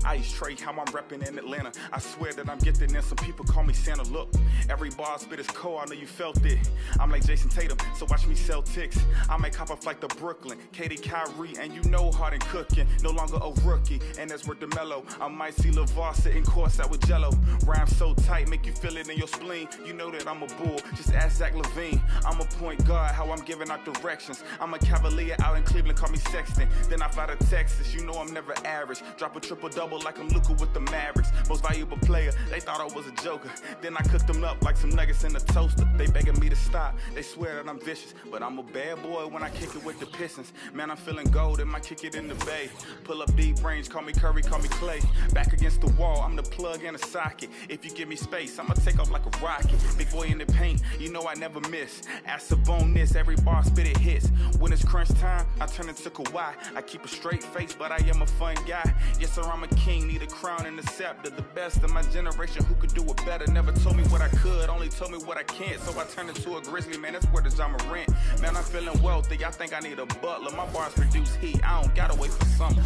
Ice Trey, how I'm repping in Atlanta. I swear that I'm gifted and some people call me Santa. Look, every bar spit is cold, I know you felt it. I'm like Jason Tatum, so watch me sell ticks. I might cop a flight to Brooklyn, Katie, Kyrie, and you know Harden cooking. No longer a rookie, and that's worth the mellow. I might see LeVar sitting courtside with Jello. Rhyme so tight, make you feel it in your spleen. You know that I'm a bull, just ask Zach LaVine. I'm a point guard, how I'm giving out directions. I'm a Cavalier out in Cleveland, call me Sexton. Then I fly to Texas, you know I'm never average. Drop a triple-double like I'm Luka with the Mavericks. Most valuable player, they thought I was a joker. Then I cooked them up like some nuggets in a toaster. They begging me to stop, they swear that I'm vicious. But I'm a bad boy when I kick it with the Pistons. Man, I'm feeling gold, and might kick it in the bay. Pull up deep range, call me Curry, call me Clay. Back against the wall, I'm the plug in a socket. If you give me space, I'ma take off like a rocket. Big boy in the paint, you know I never miss. Ask on this, every bar spit it hits. When it's crunch time, I turn into Kawhi. I keep a straight face, but I am a fun guy. Yes, sir, I'm a king, need a crown and a scepter. The best of my generation, who could do it better? Never told me what I could, only told me what I can't. So I turned into a grizzly, man, that's where the John Morant. Man, I'm feeling wealthy, I think I need a butler. My bars produce heat, I don't gotta wait for summer.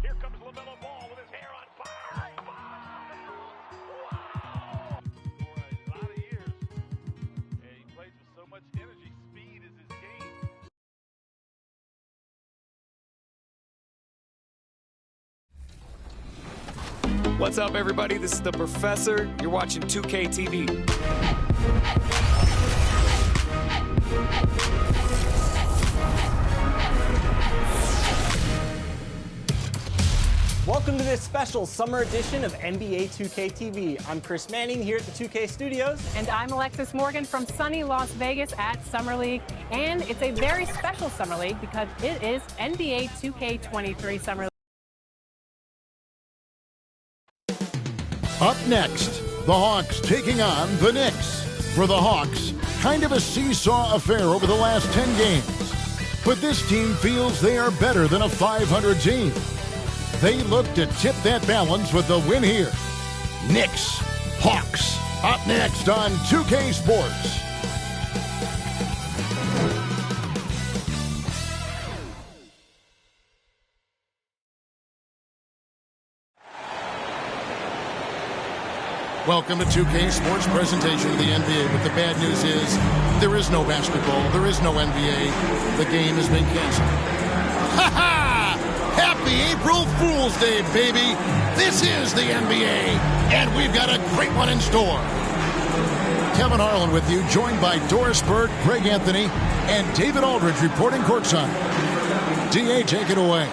Here comes LaMelo Ball with his hair on fire. Wow! For a lot of years, and he plays with so much energy. Speed is his game. What's up, everybody? This is the Professor. You're watching 2K TV. Welcome to this special summer edition of NBA 2K TV. I'm Chris Manning here at the 2K Studios. And I'm Alexis Morgan from sunny Las Vegas at Summer League. And it's a very special Summer League because it is NBA 2K23 Summer League. Up next, the Hawks taking on the Knicks. For the Hawks, kind of a seesaw affair over the last 10 games. But this team feels they are better than a 500 team. They look to tip that balance with the win here. Knicks, Hawks, up next on 2K Sports. Welcome to 2K Sports presentation of the NBA. But the bad news is there is no basketball, there is no NBA. The game has been canceled. Ha ha! Happy April Fool's Day, baby! This is the NBA, and we've got a great one in store. Kevin Harlan with you, joined by Doris Bird, Greg Anthony, and David Aldridge reporting courtside. DA, take it away.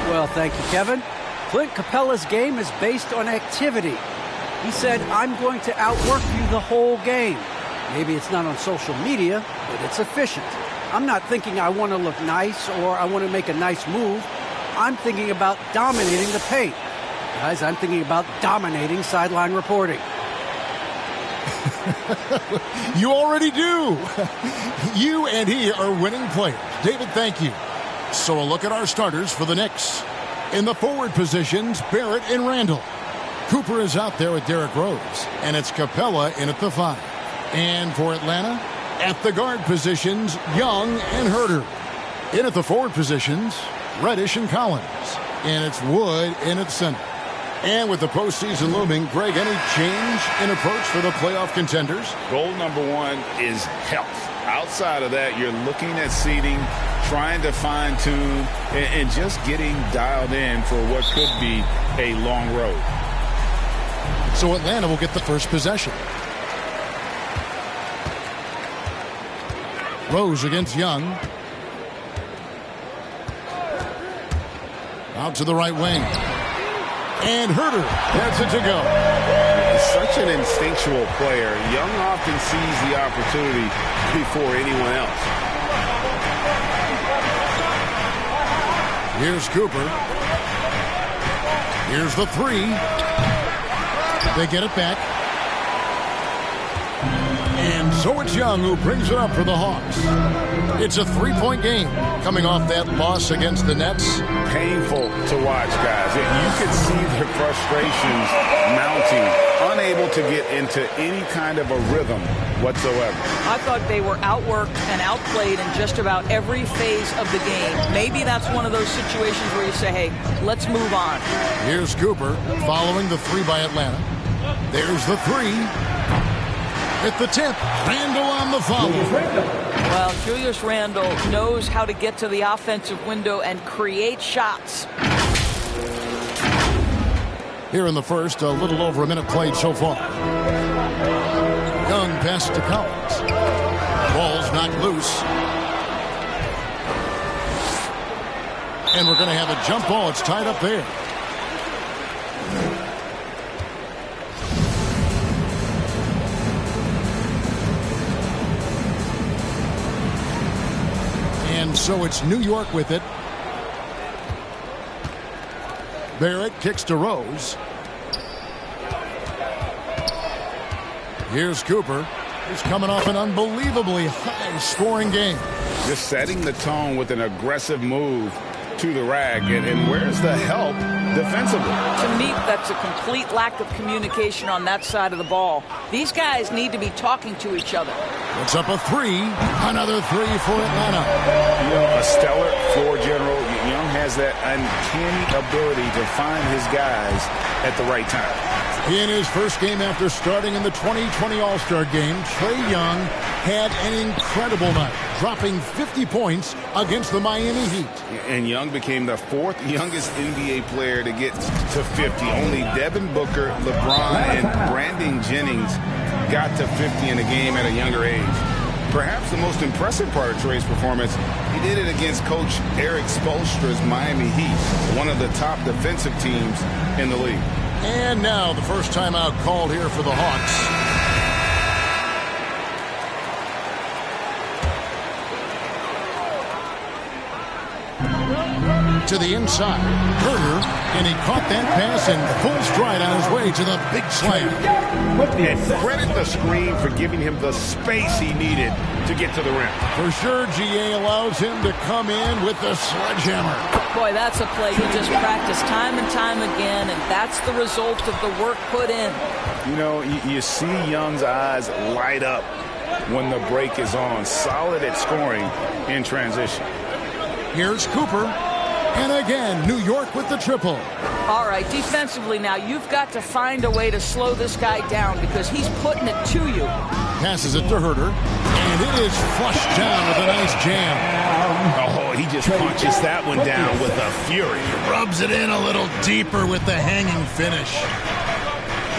Well, thank you, Kevin. Clint Capella's game is based on activity. He said, I'm going to outwork you the whole game. Maybe it's not on social media, but it's efficient. I'm not thinking I want to look nice or I want to make a nice move. I'm thinking about dominating the paint. Guys, I'm thinking about dominating sideline reporting. You already do. You and he are winning players. David, thank you. So a look at our starters for the Knicks. In the forward positions, Barrett and Randall. Cooper is out there with Derrick Rose, and it's Capella in at the 5. And for Atlanta, at the guard positions, Young and Herter. In at the forward positions, Reddish and Collins. And it's Wood in at center. And with the postseason looming, Greg, any change in approach for the playoff contenders? Goal number one is health. Outside of that, you're looking at seeding, trying to fine-tune, and just getting dialed in for what could be a long road. So Atlanta will get the first possession. Rose against Young. Out to the right wing. And Herter gets it to go. He's such an instinctual player. Young often sees the opportunity before anyone else. Here's Cooper. Here's the 3. They get it back. And And so it's Young who brings it up for the Hawks. It's a 3-point game coming off that loss against the Nets. Painful to watch, guys. You could see their frustrations mounting, unable to get into any kind of a rhythm whatsoever. I thought they were outworked and outplayed in just about every phase of the game. Maybe that's one of those situations where you say, hey, let's move on. Here's Cooper following the 3 by Atlanta. There's the 3. At the tip, Randle on the follow. Well, Julius Randle knows how to get to the offensive window and create shots. Here in the first, a little over a minute played so far. Young passes to Collins. Ball's knocked loose. And we're going to have a jump ball. It's tied up there. And so it's New York with it. Barrett kicks to Rose. Here's Cooper. He's coming off an unbelievably high-scoring game. Just setting the tone with an aggressive move to the rack. And where's the help defensively? To me, that's a complete lack of communication on that side of the ball. These guys need to be talking to each other. It's up a 3. Another 3 for Atlanta. You know, a stellar floor general. Young has that uncanny ability to find his guys at the right time. In his first game after starting in the 2020 All-Star Game, Trae Young had an incredible night, dropping 50 points against the Miami Heat. And Young became the 4th youngest NBA player to get to 50. Only Devin Booker, LeBron, and Brandon Jennings got to 50 in a game at a younger age. Perhaps the most impressive part of Trae's performance, he did it against Coach Eric Spoelstra's Miami Heat, one of the top defensive teams in the league. And now the first timeout called here for the Hawks. To the inside, Herter, and he caught that pass in full stride on his way to the big slam. And credit the screen for giving him the space he needed to get to the rim. For sure, GA allows him to come in with the sledgehammer. Boy, that's a play he just practiced time and time again, and that's the result of the work put in. You know, you see Young's eyes light up when the break is on. Solid at scoring in transition. Here's Cooper. And again, New York with the triple. All right, defensively now, you've got to find a way to slow this guy down because he's putting it to you. Passes it to Herter, and it is flushed down with a nice jam. Oh, he just punches that one down with a fury. Rubs it in a little deeper with the hanging finish.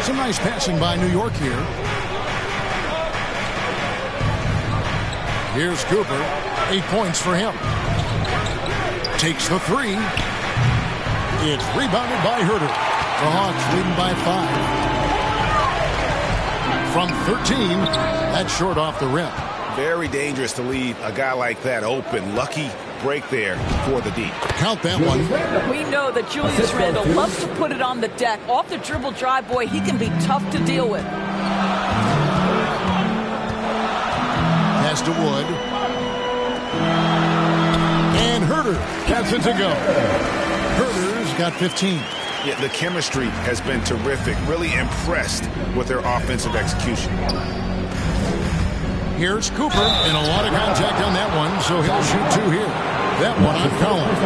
Some nice passing by New York here. Here's Cooper. 8 points for him. Takes the 3. It's rebounded by Herter. The Hawks leading by 5. From 13, that's short off the rim. Very dangerous to leave a guy like that open. Lucky break there for the D. Count that one. We know that Julius Randle loves to put it on the deck. Off the dribble drive, boy, he can be tough to deal with. Pass to Wood. And Herter gets it to go. Herter's got 15. Yeah, the chemistry has been terrific. Really impressed with their offensive execution. Here's Cooper, and a lot of contact on that one, so he'll shoot 2 here. That one on Collins.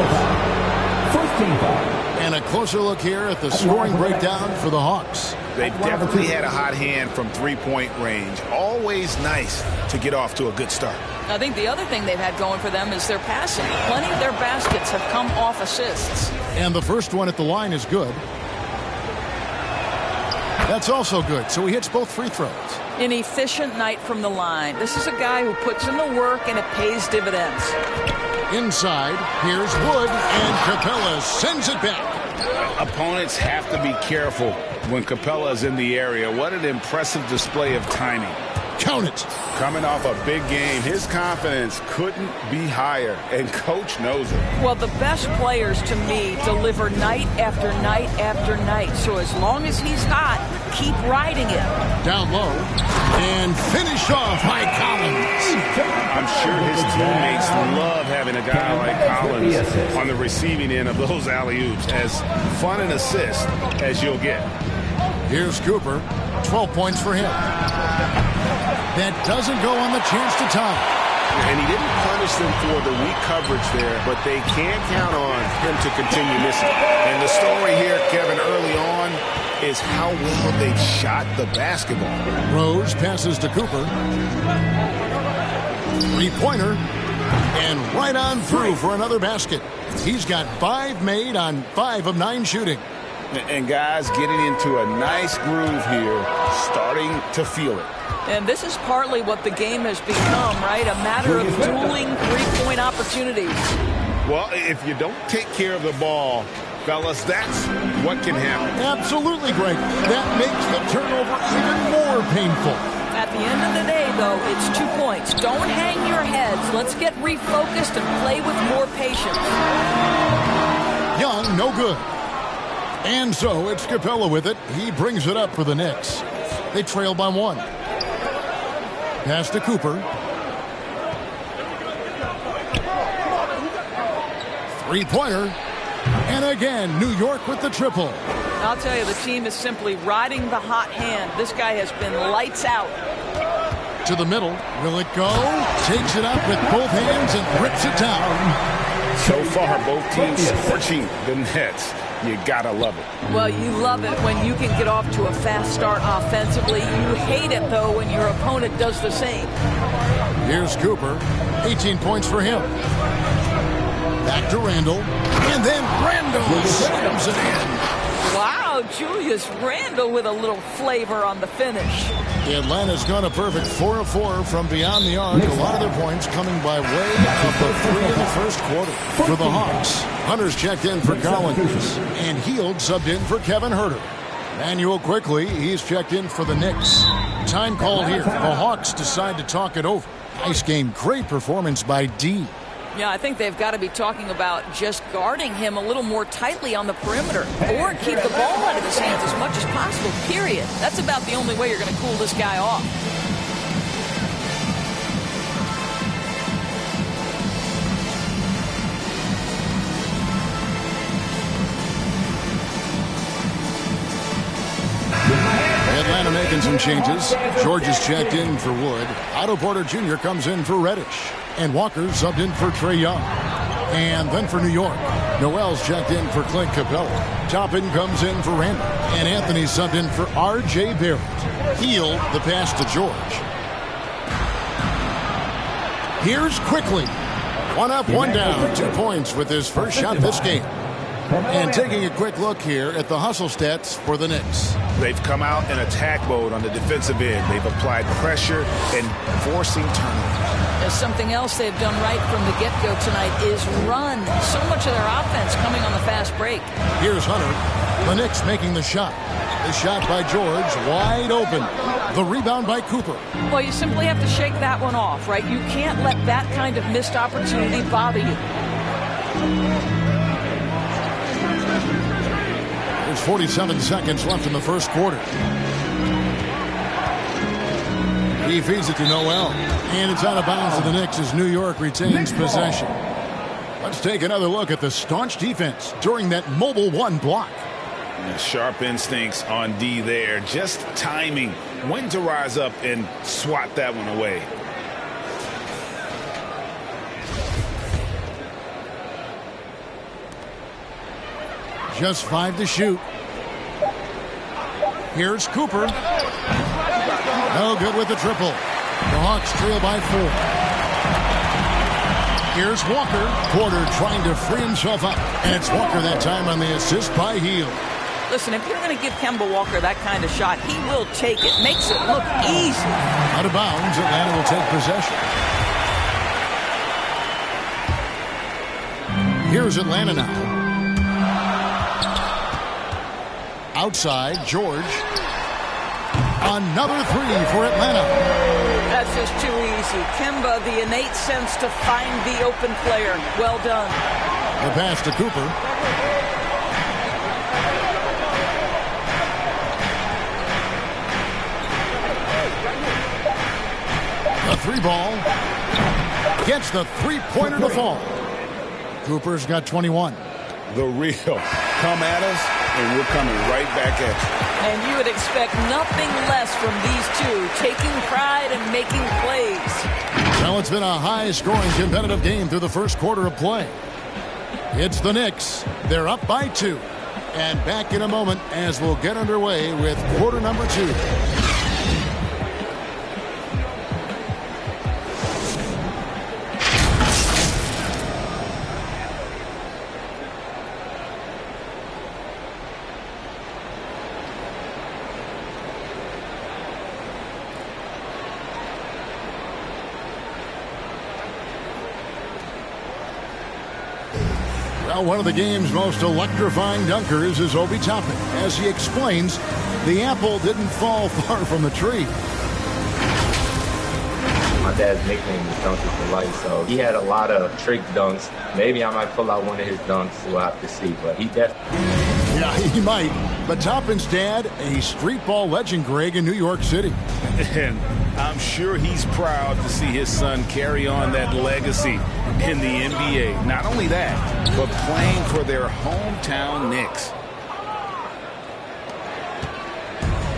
And a closer look here at the scoring breakdown for the Hawks. They've definitely had a hot hand from three-point range. Always nice to get off to a good start. I think the other thing they've had going for them is their passing. Plenty of their baskets have come off assists. And the first one at the line is good. That's also good, so he hits both free throws. An efficient night from the line. This is a guy who puts in the work and it pays dividends. Inside, here's Wood, and Capella sends it back. Opponents have to be careful when Capella is in the area. What an impressive display of timing. Count it. Coming off a big game, his confidence couldn't be higher, and Coach knows it. Well, the best players, to me, deliver night after night after night. So as long as he's hot, keep riding it. Down low, and finish off by Collins. I'm sure his teammates love having a guy like Collins on the receiving end of those alley-oops. As fun an assist as you'll get. Here's Cooper, 12 points for him. That doesn't go on the chance to tie. And he didn't punish them for the weak coverage there, but they can't count on him to continue missing. And the story here, Kevin, early on is how well they've shot the basketball. Rose passes to Cooper. Three-pointer. And right on through for another basket. He's got 5 made on 5 of 9 shooting. And guys getting into a nice groove here, starting to feel it. And this is partly what the game has become, right? A matter of dueling three-point opportunities. Well, if you don't take care of the ball, fellas, that's what can happen. Absolutely, Greg. That makes the turnover even more painful. At the end of the day, though, it's 2 points. Don't hang your heads. Let's get refocused and play with more patience. Young, no good. And so it's Capella with it. He brings it up for the Knicks. They trail by 1. Pass to Cooper. Three-pointer. And again, New York with the triple. I'll tell you, the team is simply riding the hot hand. This guy has been lights out. To the middle. Will it go? Takes it up with both hands and rips it down. So far, both teams scorching the Nets. You gotta love it. Well, you love it when you can get off to a fast start offensively. You hate it, though, when your opponent does the same. Here's Cooper. 18 points for him. Back to Randall. And then Randall slams it in. Wow, Julius Randle with a little flavor on the finish. Atlanta's gone a perfect 4 of 4 from beyond the arc. A lot of their points coming by way of the 3 in the first quarter. For the Hawks, Hunter's checked in for Collins. And Heald subbed in for Kevin Huerter. Manuel quickly, he's checked in for the Knicks. Time call here. The Hawks decide to talk it over. Nice game. Great performance by D. Yeah, I think they've got to be talking about just guarding him a little more tightly on the perimeter or keep the ball out of his hands as much as possible, period. That's about the only way you're going to cool this guy off. Atlanta making some changes. George is checked in for Wood. Otto Porter Jr. comes in for Reddish. And Walker subbed in for Trae Young. And then for New York, Noel's checked in for Clint Capella. Toppin comes in for Randall. And Anthony subbed in for R.J. Barrett. Heald the pass to George. Here's Quickly. 1 up, 1 down. 2 points with his first shot this game. And taking a quick look here at the hustle stats for the Knicks. They've come out in attack mode on the defensive end. They've applied pressure and forcing turnovers. There's something else they've done right from the get-go tonight is run. So much of their offense coming on the fast break. Here's Hunter. The Knicks making the shot. The shot by George, wide open. The rebound by Cooper. Well, you simply have to shake that one off, right? You can't let that kind of missed opportunity bother you. There's 47 seconds left in the first quarter. He feeds it to Noel. And it's out of bounds to the Knicks as New York retains possession. Let's take another look at the staunch defense during that mobile 1 block. Sharp instincts on D there. Just timing when to rise up and swat that one away. Just 5 to shoot. Here's Cooper. No good with the triple. The Hawks trail by 4. Here's Walker. Porter trying to free himself up. And it's Walker that time on the assist by Heald. Listen, if you're going to give Kemba Walker that kind of shot, he will take it. Makes it look easy. Out of bounds, Atlanta will take possession. Here's Atlanta now. Outside, George. Another 3 for Atlanta. That's just too easy. Kemba, the innate sense to find the open player. Well done. The pass to Cooper. The three ball. Gets the three-pointer to fall. Cooper's got 21. The real. Come at us, and we're coming right back at you. And you would expect nothing less from these two, taking pride and making plays. Well, it's been a high-scoring competitive game through the first quarter of play. It's the Knicks. They're up by 2. And back in a moment as we'll get underway with quarter number 2. Well, one of the game's most electrifying dunkers is Obi Toppin. As he explains, the apple didn't fall far from the tree. My dad's nickname is Dunker for Life, so he had a lot of trick dunks. Maybe I might pull out one of his dunks, we'll have to see, but he definitely... Yeah, he might. But Toppin's dad, a street ball legend, Greg, in New York City. And I'm sure he's proud to see his son carry on that legacy in the NBA. Not only that, but playing for their hometown Knicks.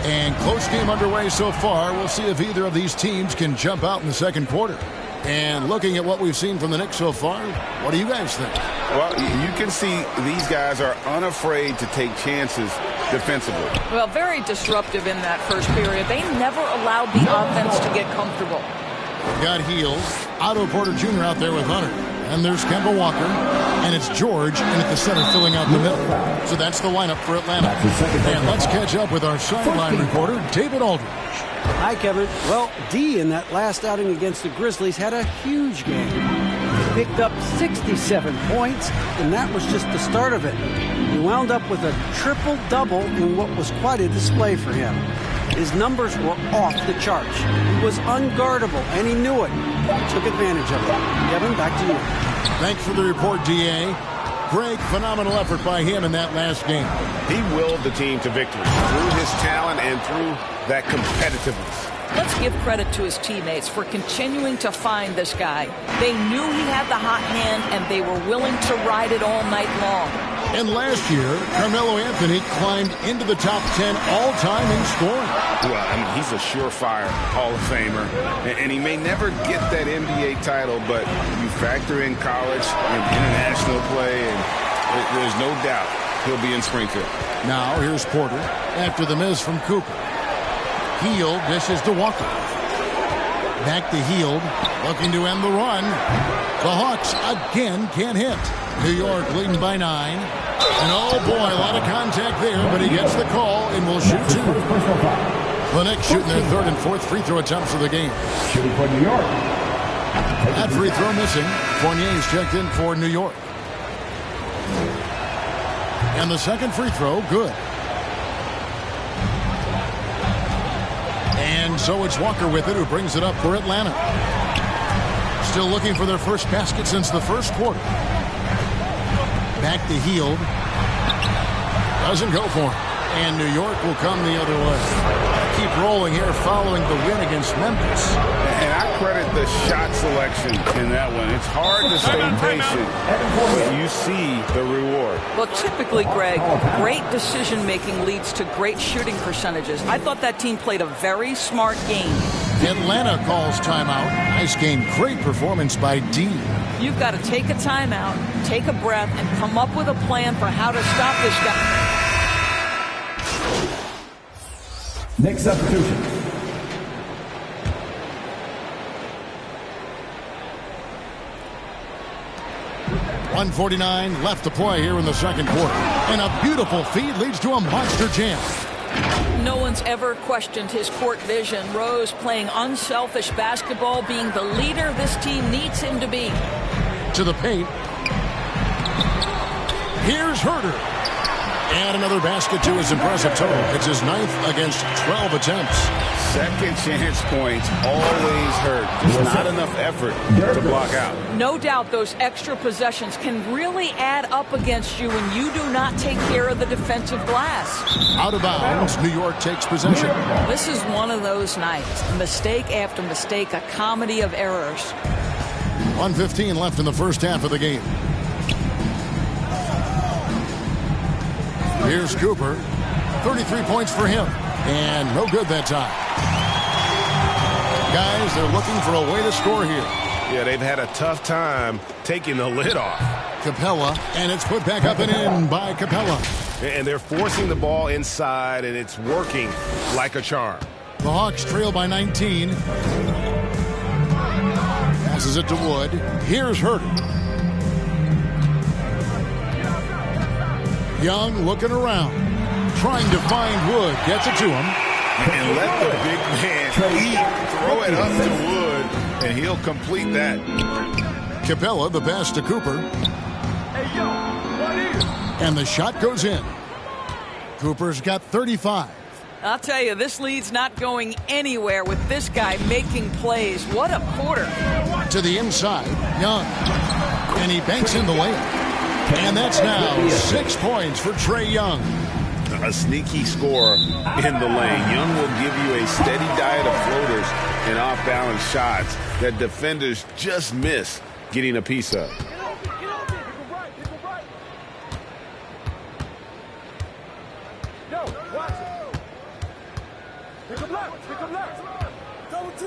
And close game underway so far. We'll see if either of these teams can jump out in the second quarter. And looking at what we've seen from the Knicks so far, what do you guys think? Well, you can see these guys are unafraid to take chances defensively. Well, very disruptive in that first period. They never allowed the offense to get comfortable. Got Heels, Otto Porter Jr. out there with Hunter. And there's Kemba Walker. And it's George in at the center filling out the middle. So that's the lineup for Atlanta. And let's catch up with our sideline reporter, David Aldridge. Hi, Kevin. Well, D in that last outing against the Grizzlies had a huge game. He picked up 67 points, and that was just the start of it. He wound up with a triple-double in what was quite a display for him. His numbers were off the charts. He was unguardable, and he knew it. He took advantage of it. Kevin, back to you. Thanks for the report, D.A. Greg, phenomenal effort by him in that last game. He willed the team to victory through his talent and through that competitiveness. Let's give credit to his teammates for continuing to find this guy. They knew he had the hot hand, and they were willing to ride it all night long. And last year, Carmelo Anthony climbed into the top 10 all-time in scoring. Well, I mean, he's a surefire Hall of Famer, and he may never get that NBA title, but you factor in college and international play, and there's no doubt he'll be in Springfield. Now, here's Porter after the miss from Cooper. Hield dishes to Walker. Back to Hield, looking to end the run. The Hawks again can't hit. New York leading by 9. And oh boy, a lot of contact there, but he gets the call and will shoot 2. The Knicks shooting their third and fourth free throw attempts of the game. Shooting for New York. That free throw missing. Fournier's checked in for New York. And the second free throw, good. And so it's Walker with it, who brings it up for Atlanta. Still looking for their first basket since the first quarter. Back to Hield. Doesn't go for him. And New York will come the other way. Keep rolling here following the win against Memphis. And I credit the shot selection in that one. It's hard to stay patient, but you see the reward. Well, typically, Greg, great decision-making leads to great shooting percentages. I thought that team played a very smart game. Atlanta calls timeout. Nice game. Great performance by D. You've got to take a timeout, take a breath, and come up with a plan for how to stop this guy. Next substitution. .149 left to play here in the second quarter. And a beautiful feed leads to a monster jam. No one's ever questioned his court vision. Rose playing unselfish basketball, being the leader this team needs him to be. To the paint. Here's Herter. And another basket to his impressive total. It's his 9th against 12 attempts. Second chance points always hurt. Just not enough effort to block out. No doubt those extra possessions can really add up against you when you do not take care of the defensive glass. Out of bounds, New York takes possession. This is one of those nights. Mistake after mistake, a comedy of errors. 1:15 left in the first half of the game. Here's Cooper. 33 points for him. And no good that time. Guys, they're looking for a way to score here. Yeah, they've had a tough time taking the lid off. Capella, and it's put back up and in by Capella. And they're forcing the ball inside, and it's working like a charm. The Hawks trail by 19. Passes it to Wood. Here's Herter. Young looking around, trying to find Wood. Gets it to him. And let the big man throw it up to Wood, and he'll complete that. Capella, the pass to Cooper. And the shot goes in. Cooper's got 35. I'll tell you, this lead's not going anywhere with this guy making plays. What a quarter. To the inside, Young. And he banks in the layup. And that's now 6 points for Trae Young. A sneaky scorer in the lane. Young will give you a steady diet of floaters and off-balance shots that defenders just miss getting a piece of.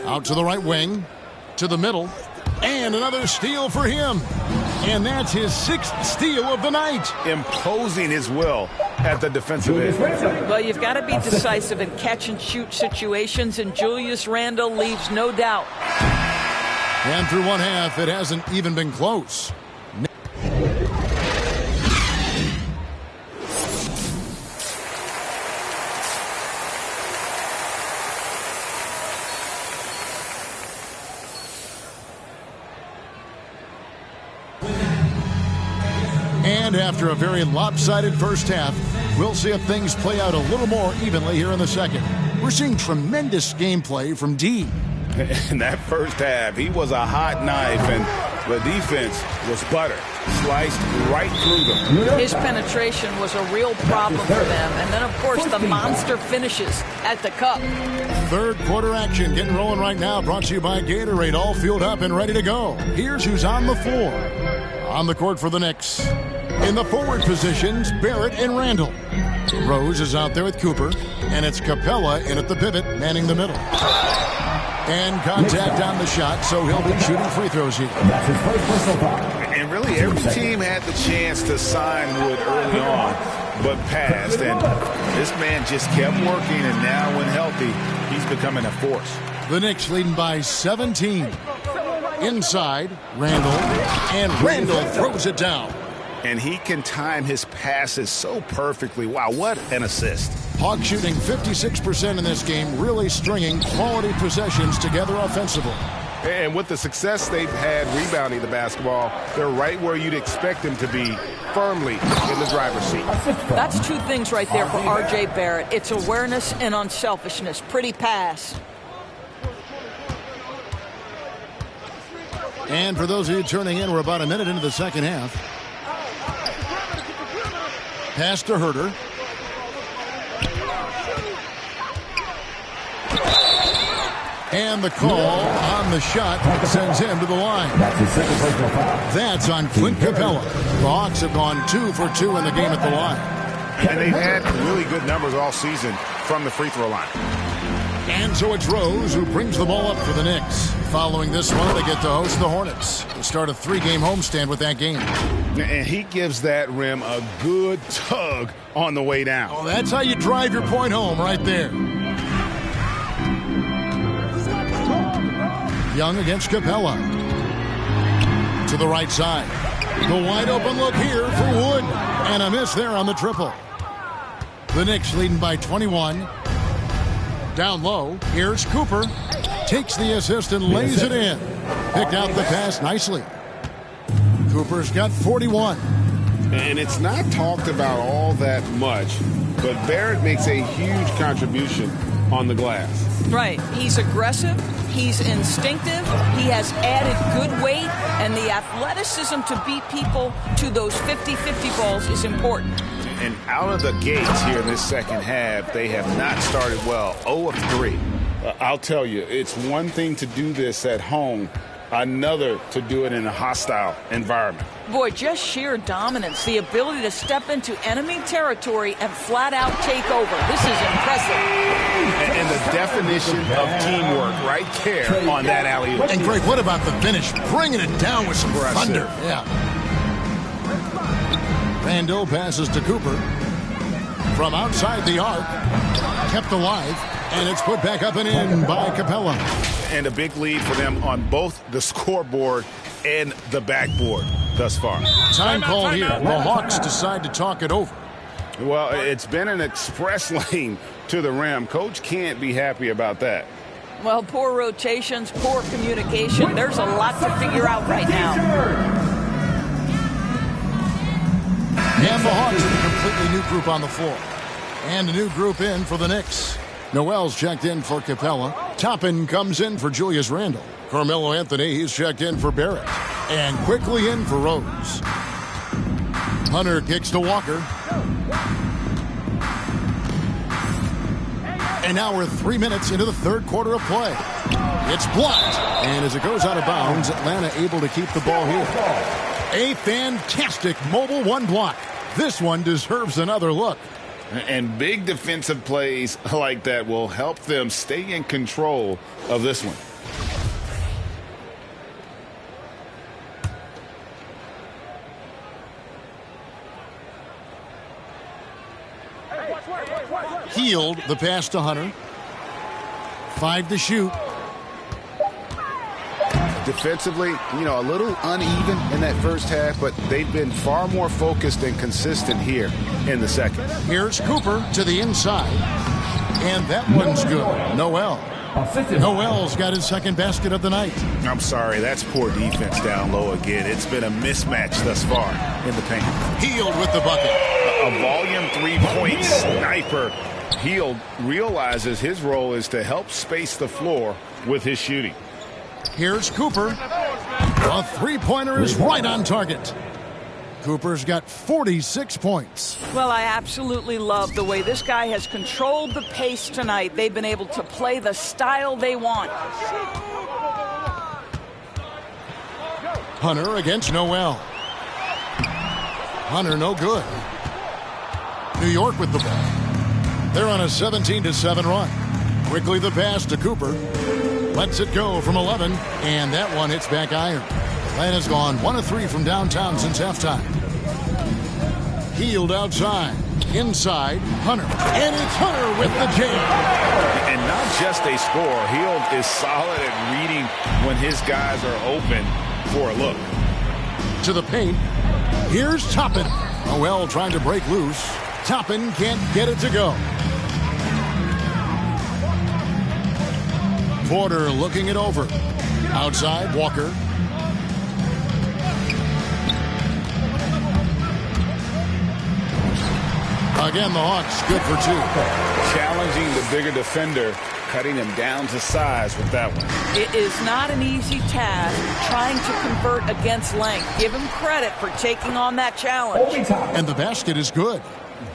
Out to the right wing, to the middle, and another steal for him. And that's his 6th steal of the night. Imposing his will at the defensive end. Well, you've got to be decisive in catch-and-shoot situations, and Julius Randle leaves no doubt. And through one half, it hasn't even been close. And after a very lopsided first half, we'll see if things play out a little more evenly here in the second. We're seeing tremendous gameplay from D. In that first half, he was a hot knife, and the defense was butter. Sliced right through them. His penetration was a real problem for them. And then, of course, the monster finishes at the cup. Third quarter action getting rolling right now. Brought to you by Gatorade. All fueled up and ready to go. Here's who's on the floor. On the court for the Knicks. In the forward positions, Barrett and Randall. Rose is out there with Cooper. And it's Capella in at the pivot, manning the middle. And contact on the shot, so he'll be shooting free throws here. And really, every team had the chance to sign Wood early on, but passed. And this man just kept working, and now when healthy, he's becoming a force. The Knicks leading by 17. Inside, Randall. And Randall throws it down. And he can time his passes so perfectly. Wow, what an assist. Hawks shooting 56% in this game, really stringing quality possessions together offensively. And with the success they've had rebounding the basketball, they're right where you'd expect them to be, firmly in the driver's seat. That's two things right there for R.J. Barrett. It's awareness and unselfishness. Pretty pass. And for those of you turning in, we're about a minute into the second half. Pass to Herter. And the call on the shot sends him to the line. That's on Clint Capella. The Hawks have gone 2 for 2 in the game at the line. And they've had really good numbers all season from the free throw line. And so it's Rose who brings the ball up for the Knicks. Following this one, they get to host the Hornets. They start a 3-game homestand with that game. And he gives that rim a good tug on the way down. Oh, that's how you drive your point home right there. Young against Capella. To the right side. The wide open look here for Wood. And a miss there on the triple. The Knicks leading by 21. Down low, here's Cooper. Takes the assist and lays it in. Picked out the pass nicely. Cooper's got 41. And it's not talked about all that much, but Barrett makes a huge contribution on the glass. Right. He's aggressive. He's instinctive. He has added good weight, and the athleticism to beat people to those 50-50 balls is important. And out of the gates here in this second half, they have not started well. 0 of 3. I'll tell you, it's one thing to do this at home, another to do it in a hostile environment. Boy, just sheer dominance, the ability to step into enemy territory and flat out take over. This is impressive. And the definition of teamwork right there on that alley-oop. And Greg, what about the finish? Bringing it down with some thunder. Yeah. Randall passes to Cooper. From outside the arc, kept alive, and it's put back up and in by Capella. And a big lead for them on both the scoreboard and the backboard thus far. Time call here. The Hawks decide to talk it over. Well, it's been an express lane to the rim. Coach can't be happy about that. Well, poor rotations, poor communication. There's a lot to figure out right now. And the Hawks with a completely new group on the floor. And a new group in for the Knicks. Noel's checked in for Capella. Toppin comes in for Julius Randle. Carmelo Anthony, he's checked in for Barrett. And quickly in for Rose. Hunter kicks to Walker. And now we're 3 minutes into the third quarter of play. It's blocked. And as it goes out of bounds, Atlanta able to keep the ball here. A fantastic mobile one block. This one deserves another look. And big defensive plays like that will help them stay in control of this one. Healed the pass to Hunter. 5 to shoot. Defensively, a little uneven in that first half, but they've been far more focused and consistent here in the second. Here's Cooper to the inside. And that one's good. Noel. Noel's got his second basket of the night. I'm sorry, that's poor defense down low again. It's been a mismatch thus far in the paint. Healed with the bucket. A volume three-point sniper. Healed realizes his role is to help space the floor with his shooting. Here's Cooper. A three-pointer is right on target. Cooper's got 46 points. Well, I absolutely love the way this guy has controlled the pace tonight. They've been able to play the style they want. Hunter against Noel. Hunter no good. New York with the ball. They're on a 17-7 run. Quickly the pass to Cooper. Lets it go from 11, and that one hits back iron. Atlanta's gone 1 of 3 from downtown since halftime. Healed outside. Inside, Hunter. And it's Hunter with the jam. And not just a score. Healed is solid at reading when his guys are open for a look. To the paint. Here's Toppin. Noel trying to break loose. Toppin can't get it to go. Porter looking it over. Outside, Walker. Again, the Hawks good for 2. Challenging the bigger defender, cutting him down to size with that one. It is not an easy task trying to convert against length. Give him credit for taking on that challenge. And the basket is good.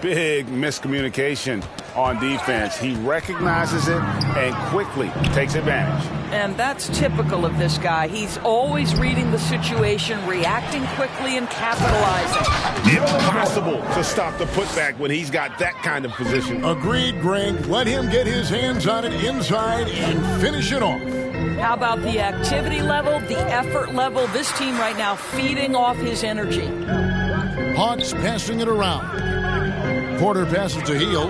Big miscommunication on defense. He recognizes it and quickly takes advantage. And that's typical of this guy. He's always reading the situation, reacting quickly, and capitalizing. Impossible to stop the putback when he's got that kind of position. Agreed, Greg. Let him get his hands on it inside and finish it off. How about the activity level, the effort level? This team right now feeding off his energy. Hawks passing it around. Porter passes to Heel.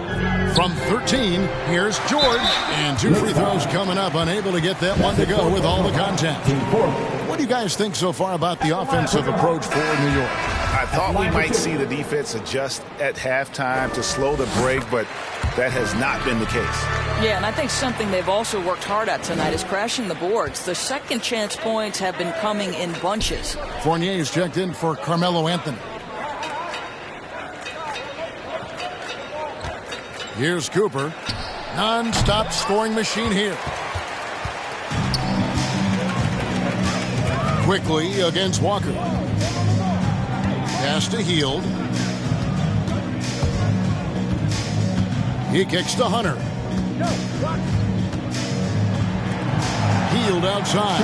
From 13, here's George. And 2 free throws coming up. Unable to get that one to go with all the contact. What do you guys think so far about the offensive approach for New York? I thought we might see the defense adjust at halftime to slow the break, but that has not been the case. Yeah, and I think something they've also worked hard at tonight is crashing the boards. The second chance points have been coming in bunches. Fournier's checked in for Carmelo Anthony. Here's Cooper. Non-stop scoring machine here. Quickly against Walker. Pass to Hield. He kicks to Hunter. Hield outside.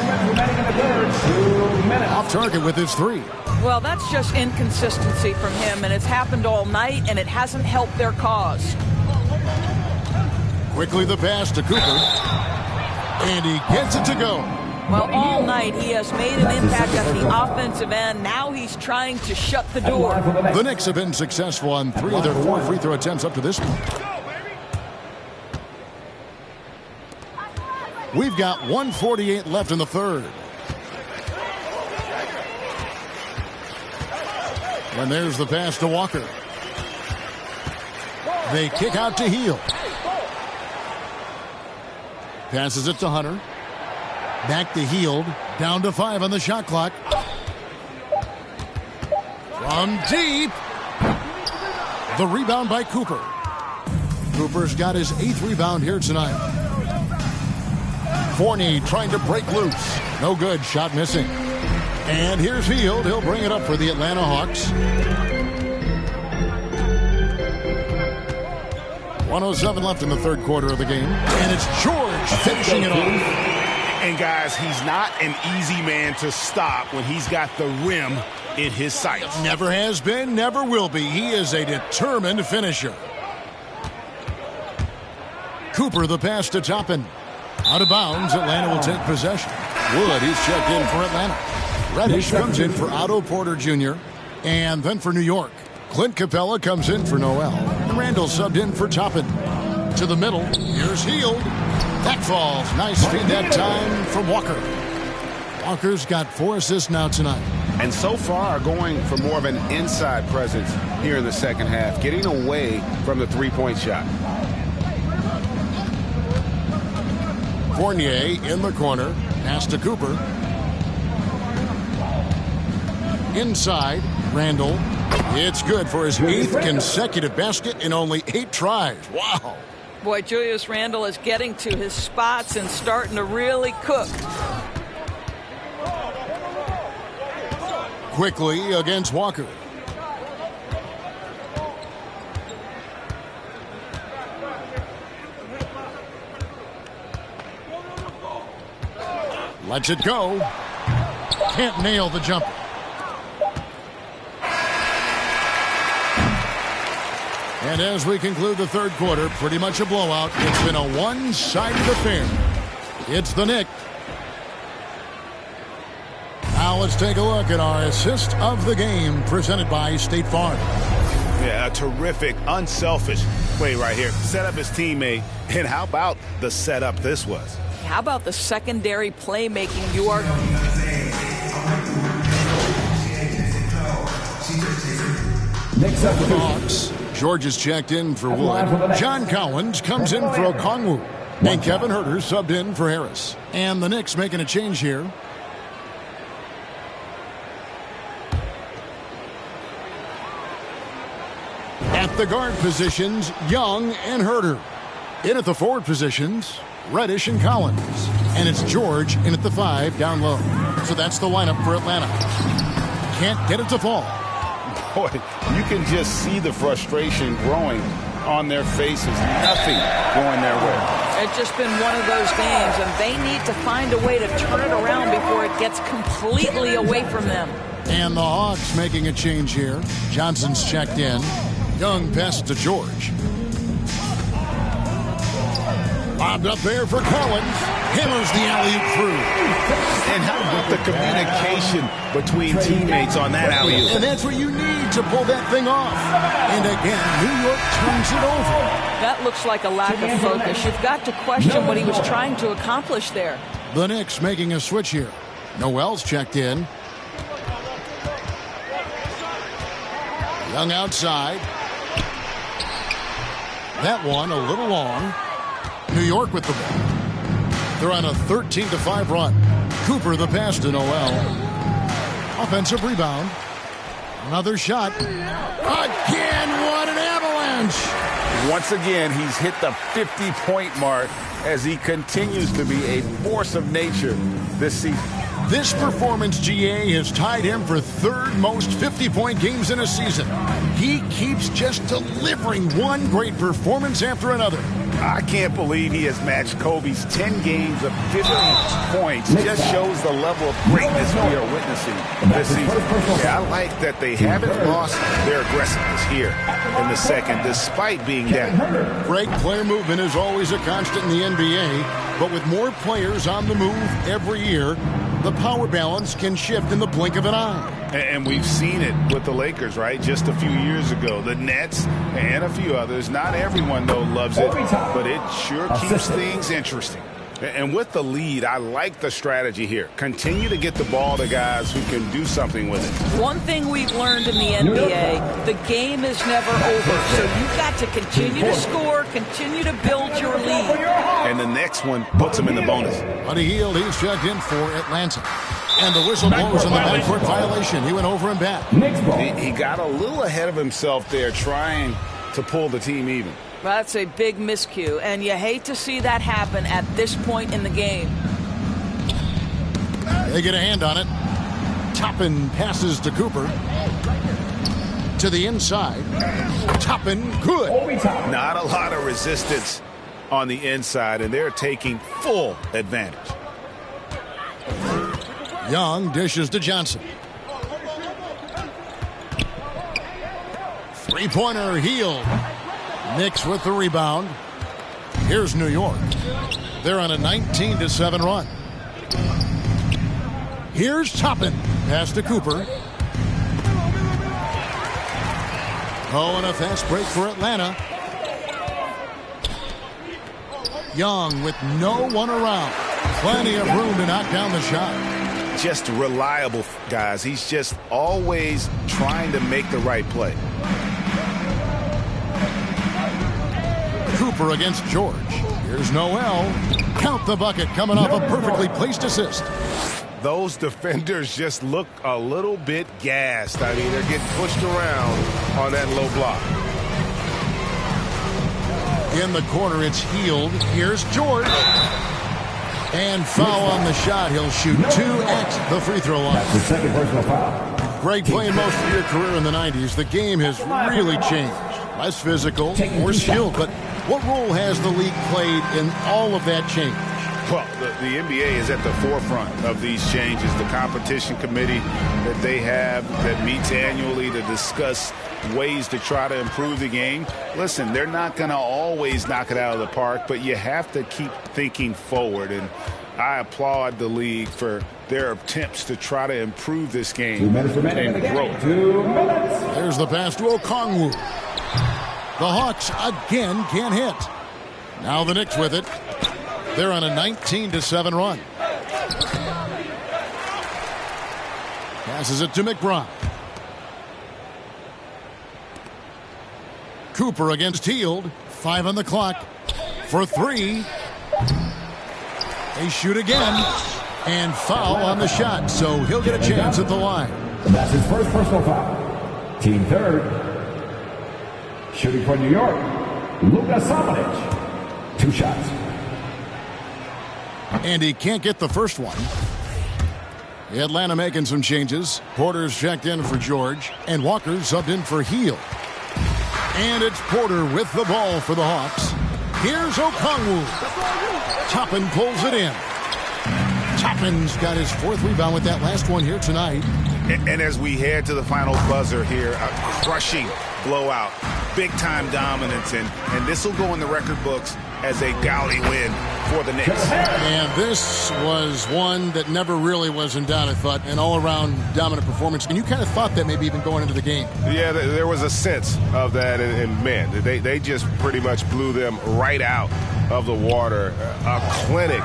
Off target with his 3. Well, that's just inconsistency from him, and it's happened all night, and it hasn't helped their cause. Quickly the pass to Cooper. And he gets it to go. Well, all night he has made an impact at the offensive end. Now he's trying to shut the door. The Knicks have been successful on 3 of their 4 free throw attempts up to this point. We've got 1:48 left in the third. And there's the pass to Walker. They kick out to Hield. Passes it to Hunter. Back to Hield. Down to 5 on the shot clock. From deep. The rebound by Cooper. Cooper's got his 8th rebound here tonight. Fournier trying to break loose. No good. Shot missing. And here's Hield. He'll bring it up for the Atlanta Hawks. 1:07 left in the third quarter of the game. And it's George finishing it off. And guys, he's not an easy man to stop when he's got the rim in his sights. Never has been, never will be. He is a determined finisher. Cooper the pass to Toppin. Out of bounds, Atlanta will take possession. Wood, he's checked in for Atlanta. Reddish comes in for Otto Porter Jr. And then for New York, Clint Capella comes in for Noel. And Randall subbed in for Toppin. To the middle, here's Hield. That falls. Nice feed that time from Walker. Walker's got 4 assists now tonight. And so far going for more of an inside presence here in the second half, getting away from the three-point shot. Fournier in the corner. Pass to Cooper. Inside, Randall. It's good for his 8th consecutive basket in only 8 tries. Wow. Boy, Julius Randle is getting to his spots and starting to really cook. Quickly against Walker. Lets it go. Can't nail the jumper. And as we conclude the third quarter, pretty much a blowout. It's been a one-sided affair. It's the Knicks. Now let's take a look at our assist of the game presented by State Farm. Yeah, a terrific, unselfish play right here. Set up his teammate. And how about the setup this was? How about the secondary playmaking? You are... Next up, the Hawks. George is checked in for Wood. John Collins comes in for Okongwu. And Kevin Huerter subbed in for Harris. And the Knicks making a change here. At the guard positions, Young and Huerter. In at the forward positions, Reddish and Collins. And it's George in at the 5 down low. So that's the lineup for Atlanta. Can't get it to fall. Boy, you can just see the frustration growing on their faces. Nothing going their way. It's just been one of those games, and they need to find a way to turn it around before it gets completely away from them. And the Hawks making a change here. Johnson's checked in. Young pass to George. Lobbed up there for Collins. Hammers the alley-oop through. And how about the communication between teammates on that alley-oop? And that's what you need to pull that thing off. And again, New York turns it over. That looks like a lack of focus. You've got to question what he was trying to accomplish there. The Knicks making a switch here. Noel's checked in. Young outside. That one a little long. New York with the ball. They're on a 13-5 run. Cooper the pass to Noel. Offensive rebound. Another shot. Again, what an avalanche. Once again, he's hit the 50-point mark as he continues to be a force of nature this season. This performance, GA, has tied him for third most 50-point games in a season. He keeps just delivering one great performance after another. I can't believe he has matched Kobe's 10 games of 50 points. Just shows the level of greatness we are witnessing this season. Yeah, I like that they haven't lost their aggressiveness here in the second, despite being down. Great player movement is always a constant in the NBA, but with more players on the move every year, the power balance can shift in the blink of an eye. And we've seen it with the Lakers, right? Just a few years ago. The Nets and a few others. Not everyone, though, loves it, but it sure keeps things interesting. And with the lead, I like the strategy here. Continue to get the ball to guys who can do something with it. One thing we've learned in the NBA, the game is never over. So you've got to continue to score, continue to build your lead. And the next one puts him in the bonus. Buddy Hield, he's checked in for Atlanta. And the whistle blows on the backcourt violation. He went over and back. He got a little ahead of himself there, trying to pull the team even. That's a big miscue, and you hate to see that happen at this point in the game. They get a hand on it. Toppin passes to Cooper. To the inside. Toppin, good. Not a lot of resistance on the inside, and they're taking full advantage. Young dishes to Johnson. Three-pointer, Hield. Knicks with the rebound. Here's New York. They're on a 19-7 run. Here's Toppin. Pass to Cooper. Oh, and a fast break for Atlanta. Young with no one around. Plenty of room to knock down the shot. Just reliable, guys. He's just always trying to make the right play. Cooper against George. Here's Noel. Count the bucket coming off a perfectly placed assist. Those defenders just look a little bit gassed. I mean, they're getting pushed around on that low block. In the corner, it's Hield. Here's George. And foul on the shot. He'll shoot 2 at the free throw line. That's the second personal foul. Greg, playing most of your career in the 90s, the game has really changed. Less physical, more skill, but what role has the league played in all of that change? Well, the NBA is at the forefront of these changes. The competition committee that they have that meets annually to discuss ways to try to improve the game. Listen, they're not going to always knock it out of the park, but you have to keep thinking forward. And I applaud the league for their attempts to try to improve this game and grow it. 2 minutes. There's the pass to Okongwu. The Hawks again can't hit. Now the Knicks with it. They're on a 19-7 run. Passes it to McBride. Cooper against Hield. 5 on the clock. For 3. They shoot again. And foul on the shot. So he'll get a chance at the line. That's his first personal foul. Team third. Shooting for New York, Luka Samanic. 2 shots. And he can't get the first one. Atlanta making some changes. Porter's checked in for George. And Walker subbed in for Hield. And it's Porter with the ball for the Hawks. Here's Okongwu. Toppin pulls it in. Toppin's got his 4th rebound with that last one here tonight. And as we head to the final buzzer here, a crushing blowout. Big-time dominance, and this will go in the record books as a gaudy win for the Knicks. And this was one that never really was in doubt, I thought, an all-around dominant performance. And you kind of thought that maybe even going into the game. Yeah, there was a sense of that, and man, they just pretty much blew them right out of the water. A clinic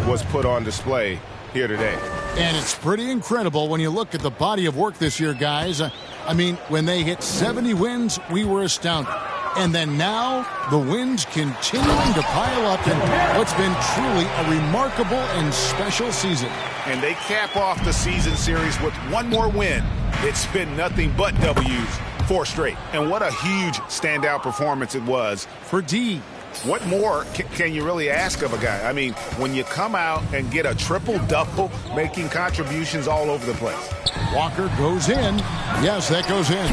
was put on display here today. And it's pretty incredible when you look at the body of work this year, guys. I mean, when they hit 70 wins, we were astounded. And then now, the wins continuing to pile up in what's been truly a remarkable and special season. And they cap off the season series with one more win it's been nothing but W's, 4 straight. And what a huge standout performance it was for D. What more can you really ask of a guy? I mean, when you come out and get a triple-double, making contributions all over the place. Walker goes in. Yes, that goes in.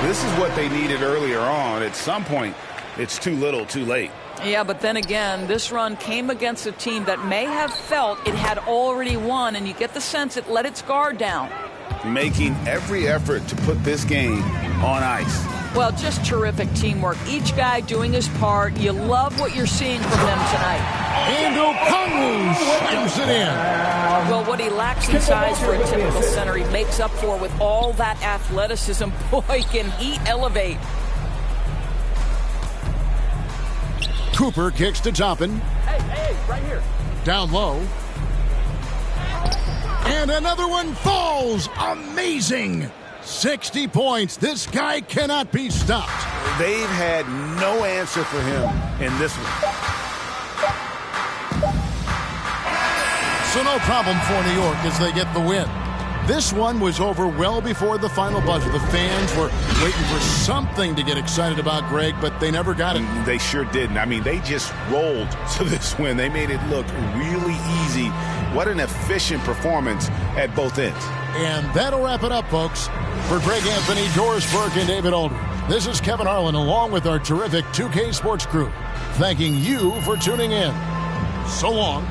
This is what they needed earlier on. At some point, it's too little, too late. Yeah, but then again, this run came against a team that may have felt it had already won, and you get the sense it let its guard down. Making every effort to put this game on ice. Well, just terrific teamwork. Each guy doing his part. You love what you're seeing from them tonight. And Okongwu slams it in. Well, what he lacks in size for a typical center, he makes up for with all that athleticism. Boy, can he elevate. Cooper kicks to Toppin. Hey, right here. Down low. And another one falls. Amazing. 60 points. This guy cannot be stopped. They've had no answer for him in this one. So no problem for New York as they get the win. This one was over well before the final buzzer. The fans were waiting for something to get excited about, Greg, but they never got it. They sure didn't. I mean, they just rolled to this win. They made it look really easy. What an efficient performance at both ends. And that'll wrap it up, folks. For Greg Anthony, Doris Burke, and David Aldridge, this is Kevin Harlan along with our terrific 2K Sports crew, thanking you for tuning in. So long.